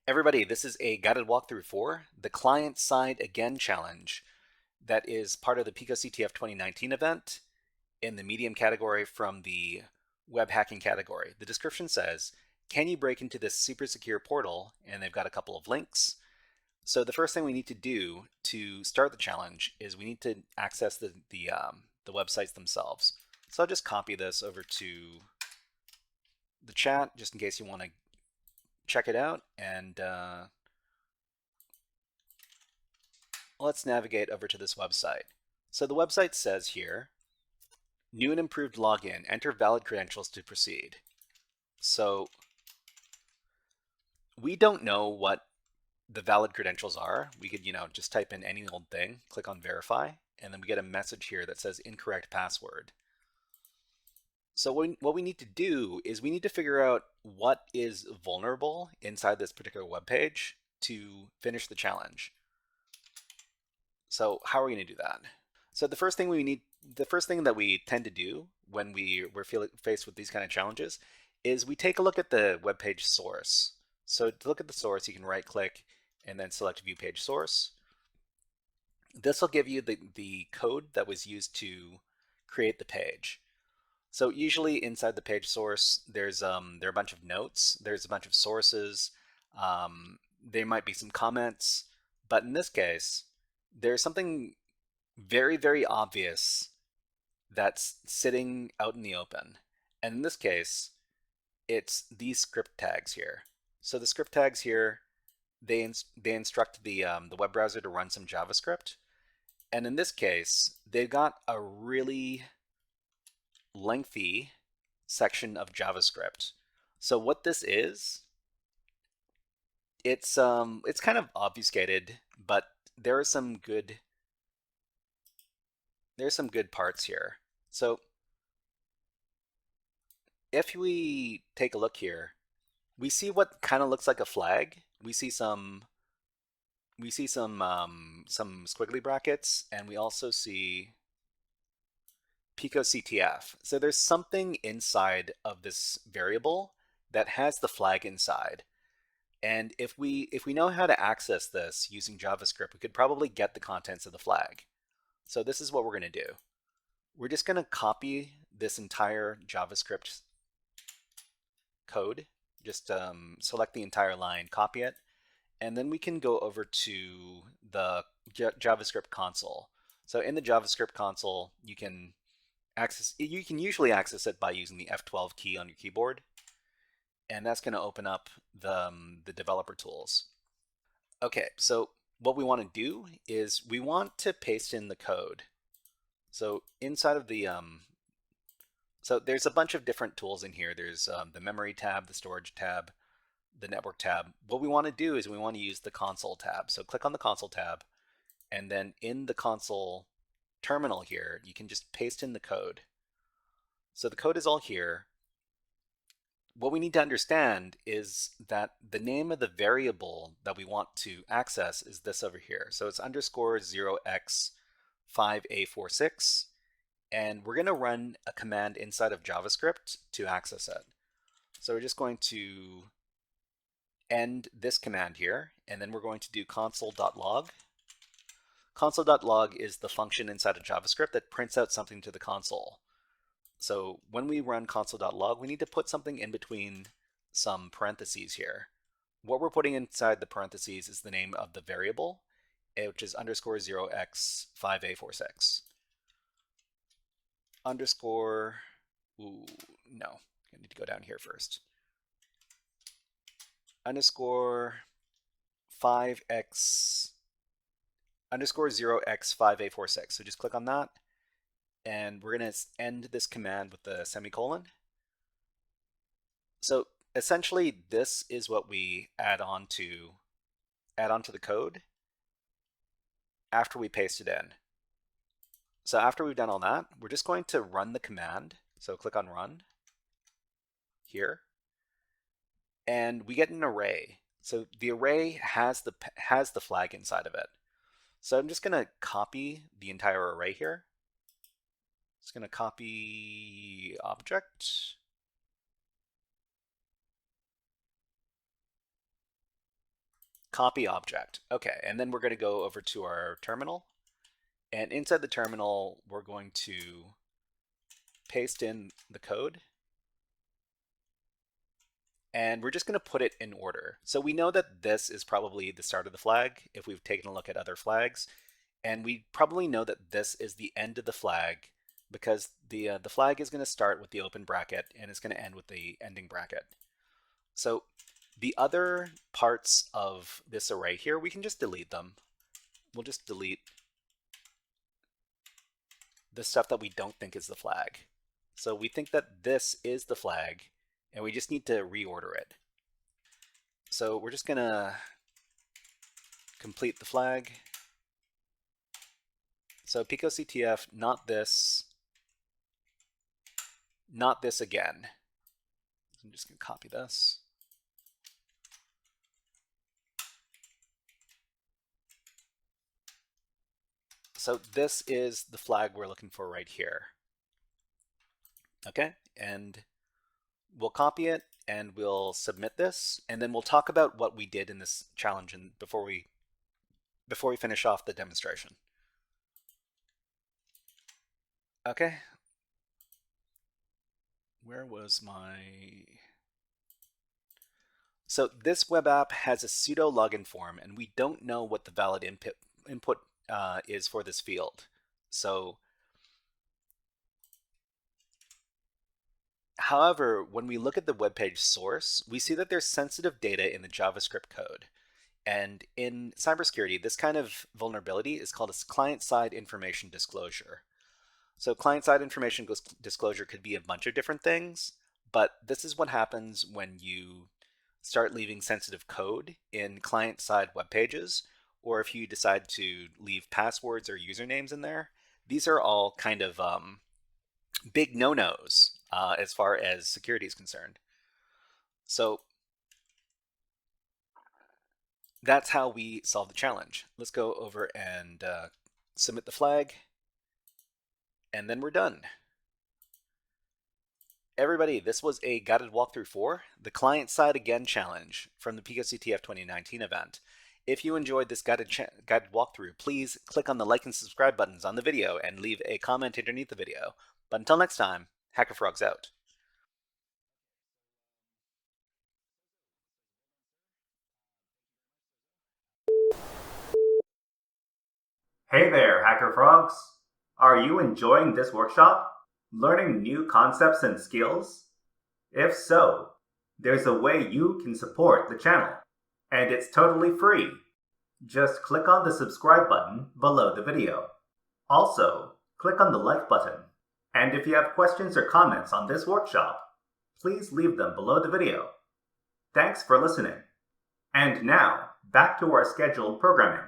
Everybody, this is a guided walkthrough for the Client Side Again challenge that is part of the picoCTF 2019 event in the medium category from the web hacking category. The description says, can you break into this super secure portal? And they've got a couple of links. So the first thing we need to do to start the challenge is we need to access the websites themselves. So I'll just copy this over to the chat just in case you want to check it out, and let's navigate over to this website. So the website says here, new and improved login, enter valid credentials to proceed. So we don't know what the valid credentials are. We could, just type in any old thing, click on verify, and then we get a message here that says incorrect password. So what we need to do is we need to figure out what is vulnerable inside this particular web page to finish the challenge. So how are we going to do that? So the first thing that we tend to do when we're faced with these kind of challenges is we take a look at the web page source. So to look at the source, you can right click and then select view page source. This will give you the code that was used to create the page. So usually inside the page source, there are a bunch of notes, there's a bunch of sources, there might be some comments, but in this case, there's something very, very obvious that's sitting out in the open. And in this case, it's these script tags here. So the script tags here, they instruct the web browser to run some JavaScript. And in this case, they've got a really lengthy section of JavaScript. So what this is, it's kind of obfuscated, but there are some good parts here. So if we take a look here, we see what kind of looks like a flag. We see some squiggly brackets, and we also see picoCTF. So there's something inside of this variable that has the flag inside. And if we know how to access this using JavaScript, we could probably get the contents of the flag. So this is what we're going to do. We're just going to copy this entire JavaScript code. Just select the entire line, copy it, and then we can go over to the JavaScript console. So in the JavaScript console, you can usually access it by using the F12 key on your keyboard, and that's going to open up the developer tools. Okay, so what we want to do is we want to paste in the code. So inside of the so there's a bunch of different tools in here. There's the memory tab, the storage tab, the network tab. What we want to do is we want to use the console tab. So click on the console tab, and then in the console terminal here, you can just paste in the code. So the code is all here. What we need to understand is that the name of the variable that we want to access is this over here. So it's underscore 0x5a46. And we're going to run a command inside of JavaScript to access it. So we're just going to end this command here, and then we're going to do console.log. Console.log is the function inside of JavaScript that prints out something to the console. So when we run console.log, we need to put something in between some parentheses here. What we're putting inside the parentheses is the name of the variable, which is underscore 0x5a46. Underscore, no, I need to go down here first. Underscore 5x, underscore 0x5a46. So just click on that, and we're going to end this command with the semicolon. So essentially, this is what we add on to the code after we paste it in. So after we've done all that, we're just going to run the command. So click on run here, and we get an array. So the array has the flag inside of it. So I'm just going to copy the entire array here. It's going to copy object. Copy object. Okay, and then we're going to go over to our terminal. And inside the terminal, we're going to paste in the code. And we're just going to put it in order. So we know that this is probably the start of the flag if we've taken a look at other flags. And we probably know that this is the end of the flag because the flag is going to start with the open bracket and it's going to end with the ending bracket. So the other parts of this array here, we can just delete them. We'll just delete the stuff that we don't think is the flag. So we think that this is the flag, and we just need to reorder it. So we're just going to complete the flag. So picoCTF, not this again. I'm just going to copy this. So this is the flag we're looking for right here. Okay, and we'll copy it and we'll submit this, and then we'll talk about what we did in this challenge and before we finish off the demonstration. Okay. Where was my... So this web app has a pseudo login form, and we don't know what the valid input is for this field. So, however, when we look at the web page source, we see that there's sensitive data in the JavaScript code. And in cybersecurity, this kind of vulnerability is called a client-side information disclosure. So client-side information disclosure could be a bunch of different things, but this is what happens when you start leaving sensitive code in client-side web pages, or if you decide to leave passwords or usernames in there. These are all kind of big no-nos as far as security is concerned. So that's how we solve the challenge. Let's go over and submit the flag, and then we're done. Everybody, this was a guided walkthrough for the Client Side Again challenge from the picoCTF 2019 event. If you enjoyed this guided walkthrough, please click on the like and subscribe buttons on the video and leave a comment underneath the video. But until next time, HackerFrogs out. Hey there, HackerFrogs! Are you enjoying this workshop? Learning new concepts and skills? If so, there's a way you can support the channel, and it's totally free. Just click on the subscribe button below the video. Also, click on the like button, and if you have questions or comments on this workshop, please leave them below the video. Thanks for listening. And now, back to our scheduled programming.